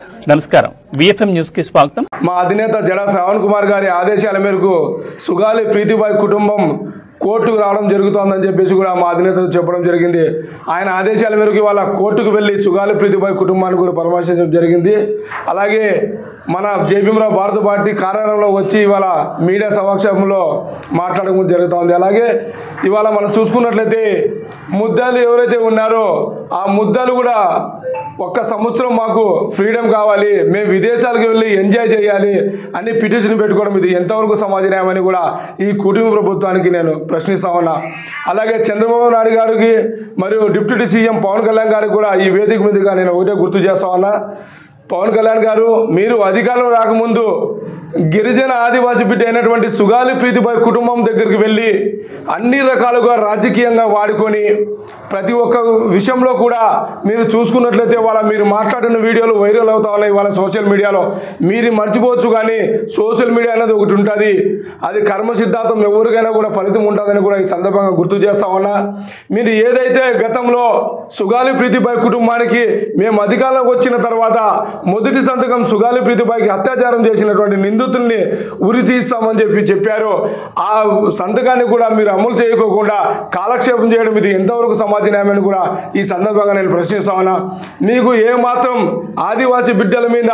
నమస్కారం VFM news కి స్వాగతం। మా అధినేత జడ శ్రవణ్ కుమార్ గారి ఆదేశాల మేరకు సుగాలి ప్రీతిబాయ్ కుటుంబం కోర్టుకు రావడం జరుగుతోందని చెప్పేసి కూడా మా అధినేత చెప్పడం జరిగింది। ఆయన ఆదేశాల మేరకు ఇవాళ కోర్టుకు వెళ్ళి సుగాలి ప్రీతిబాయ్ కుటుంబాన్ని కూడా పరామర్శించడం జరిగింది। అలాగే మన జేబీఎంరావు భారత పార్టీ కార్యాలయంలో వచ్చి ఇవాళ మీడియా సమక్షంలో మాట్లాడడం జరుగుతోంది। అలాగే ఇవాళ మనం చూసుకున్నట్లయితే ముద్దాలు ఎవరైతే ఉన్నారో ఆ ముద్దాలు కూడా ఒక్క సంవత్సరం మాకు ఫ్రీడమ్ కావాలి, మేము విదేశాలకు వెళ్ళి ఎంజాయ్ చేయాలి అని పిటిషన్ పెట్టుకోవడం ఇది ఎంతవరకు సమాజమని కూడా ఈ కుటుంబ ప్రభుత్వానికి నేను ప్రశ్నిస్తా ఉన్నా। అలాగే చంద్రబాబు నాయుడు గారికి మరియు డిప్యూటీ సీఎం పవన్ కళ్యాణ్ గారికి కూడా ఈ వేదిక మీదుగా నేను ఒకటే గుర్తు చేస్తా ఉన్నా। పవన్ కళ్యాణ్ గారు, మీరు అధికారంలో రాకముందు గిరిజన ఆదివాసీ బిడ్డ అయినటువంటి సుగాలి ప్రీతిబాయ్ కుటుంబం దగ్గరికి వెళ్ళి అన్ని రకాలుగా రాజకీయంగా వాడుకొని ప్రతి ఒక్క విషయంలో కూడా మీరు చూసుకున్నట్లయితే వాళ్ళ మీరు మాట్లాడిన వీడియోలు వైరల్ అవుతా ఉన్నాయి వాళ్ళ సోషల్ మీడియాలో। మీరు మర్చిపోవచ్చు కానీ సోషల్ మీడియా అనేది ఒకటి ఉంటుంది, అది కర్మ సిద్ధాంతం, ఎవరికైనా కూడా ఫలితం ఉంటుందని కూడా ఈ సందర్భంగా గుర్తు చేస్తా ఉన్నా। మీరు ఏదైతే గతంలో సుగాలి ప్రీతిబాయ్ కుటుంబానికి మేము అధికారంలోకి వచ్చిన తర్వాత మొదటి సంతకం సుగాలి ప్రీతిబాయ్కి అత్యాచారం చేసినటువంటి నిందితుల్ని ఉరి తీస్తామని చెప్పారు, ఆ సంతకాన్ని కూడా మీరు అమలు చేయకోకుండా కాలక్షేపం చేయడం ఇది ఎంతవరకు సమాజమని కూడా ఈ సందర్భంగా నేను ప్రశ్నిస్తా ఉన్నా। మీకు ఏమాత్రం ఆదివాసీ బిడ్డల మీద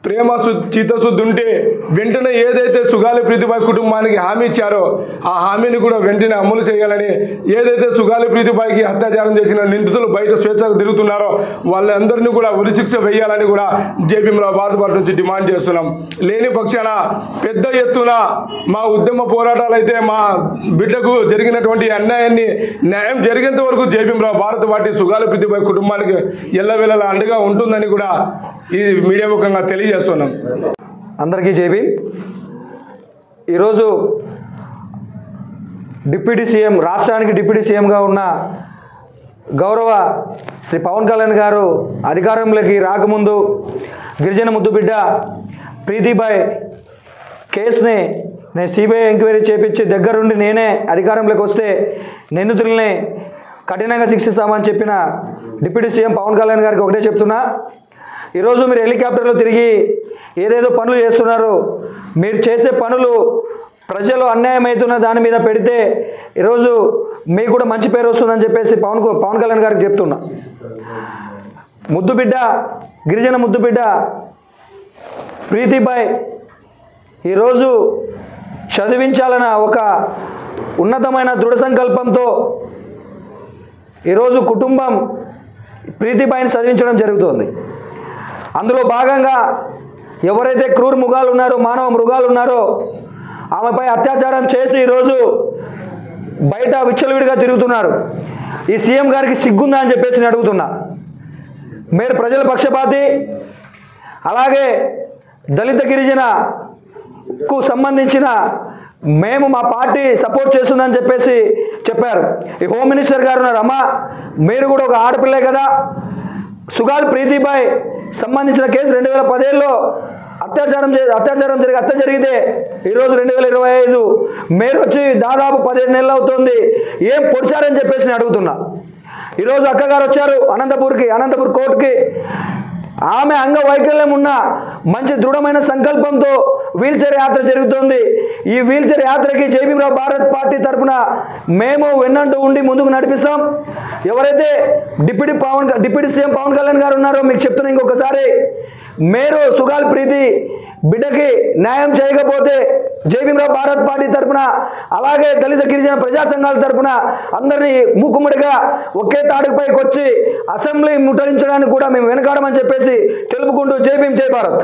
ప్రేమ చిత్తశుద్ధి ఉంటే వెంటనే ఏదైతే సుగాలి ప్రీతిబాయ్ కుటుంబానికి హామీ ఇచ్చారో ఆ హామీని కూడా వెంటనే అమలు చేయాలని, ఏదైతే సుగాలి ప్రీతిబాయ్కి అత్యాచారం చేసిన నిందితులు బయట స్వేచ్ఛగా తిరుగుతున్నారో వాళ్ళందరినీ కూడా ఉరిశిక్ష వేయాలని కూడా జేబీఎంరావు భారత పార్టీ నుంచి డిమాండ్ చేస్తున్నాం। లేని పక్షాన పెద్ద ఎత్తున మా ఉద్యమ పోరాటాలు అయితే మా బిడ్డకు జరిగినటువంటి అన్యాయాన్ని న్యాయం జరిగేంత వరకు జేబీఎంరావు భారత పార్టీ సుగాలి ప్రీతిబాయ్ కుటుంబానికి ఎల్లవేళలా అండగా ఉంటుందని కూడా ఈ మీడియా ముఖంగా తెలియజేస్తున్నాం। అందరికీ జై భీమ్। ఈరోజు డిప్యూటీ సీఎం, రాష్ట్రానికి డిప్యూటీ సీఎంగా ఉన్న గౌరవ శ్రీ పవన్ కళ్యాణ్ గారు అధికారంలోకి రాకముందు గిరిజన ముద్దుబిడ్డ ప్రీతిబాయ్ కేసుని నేను సిబిఐ ఎంక్వైరీ చేపించి దగ్గరుండి నేనే అధికారంలోకి వస్తే నిందితుల్ని కఠినంగా శిక్షిస్తామని చెప్పిన డిప్యూటీ సీఎం పవన్ కళ్యాణ్ గారికి ఒకటే చెప్తున్నా, ఈరోజు మీరు హెలికాప్టర్లో తిరిగి ఏదేదో పనులు చేస్తున్నారు, మీరు చేసే పనులు ప్రజలు అన్యాయం అవుతున్న దాని మీద పెడితే ఈరోజు మీకు కూడా మంచి పేరు వస్తుందని చెప్పేసి పవన్ కళ్యాణ్ గారికి చెప్తున్నా। ముద్దుబిడ్డ, గిరిజన ముద్దుబిడ్డ ప్రీతిబాయ్ ఈరోజు చదివించాలన్న ఒక ఉన్నతమైన దృఢ సంకల్పంతో ఈరోజు కుటుంబం ప్రీతిబాయ్ని చదివించడం జరుగుతుంది। అందులో భాగంగా ఎవరైతే క్రూర మృగాలు ఉన్నారో, మానవ మృగాలు ఉన్నారో ఆమెపై అత్యాచారం చేసి ఈరోజు బయట విచ్చలవిడిగా తిరుగుతున్నారు। ఈ సీఎం గారికి సిగ్గుందా అని చెప్పేసి నేను అడుగుతున్నా। మీరు ప్రజల పక్షపాతి, అలాగే దళిత గిరిజనకు సంబంధించిన మేము మా పార్టీ సపోర్ట్ చేస్తుందని చెప్పేసి చెప్పారు। ఈ హోమ్ మినిస్టర్ గారు ఉన్నారు, అమ్మ మీరు కూడా ఒక ఆడపిల్లే కదా, సుగాలి ప్రీతిబాయ్ సంబంధించిన కేసు 2017లో హత్య జరిగితే ఈరోజు 2025 మీరు వచ్చి దాదాపు 15 నెలలు అవుతుంది, ఏం పొడిచారని చెప్పేసి నేను అడుగుతున్నా। ఈరోజు అక్కగారు వచ్చారు అనంతపూర్ కోర్టుకి, ఆమె అంగవైకల్యం ఉన్న మంచి దృఢమైన సంకల్పంతో వీల్చైర్ యాత్ర జరుగుతుంది। ఈ వీల్చైర్ యాత్రకి జేబీఎంరావు భారత్ పార్టీ తరఫున మేము వెన్నంటూ ఉండి ముందుకు నడిపిస్తాం। ఎవరైతే డిప్యూటీ సీఎం పవన్ కళ్యాణ్ గారు ఉన్నారో మీకు చెప్తున్నా ఇంకొకసారి, మీరు సుగాలి ప్రీతి బిడ్డకి న్యాయం చేయకపోతే జేబీఎంరావు భారత్ పార్టీ తరఫున, అలాగే దళిత గిరిజన ప్రజా సంఘాల తరఫున అందరినీ మూకుమ్మడిగా ఒకే తాడుపైకి వచ్చి అసెంబ్లీ ముట్టడించడానికి కూడా మేము వెనకాడమని చెప్పేసి తెలుపుకుంటూ జై భీమ్, జై భారత్।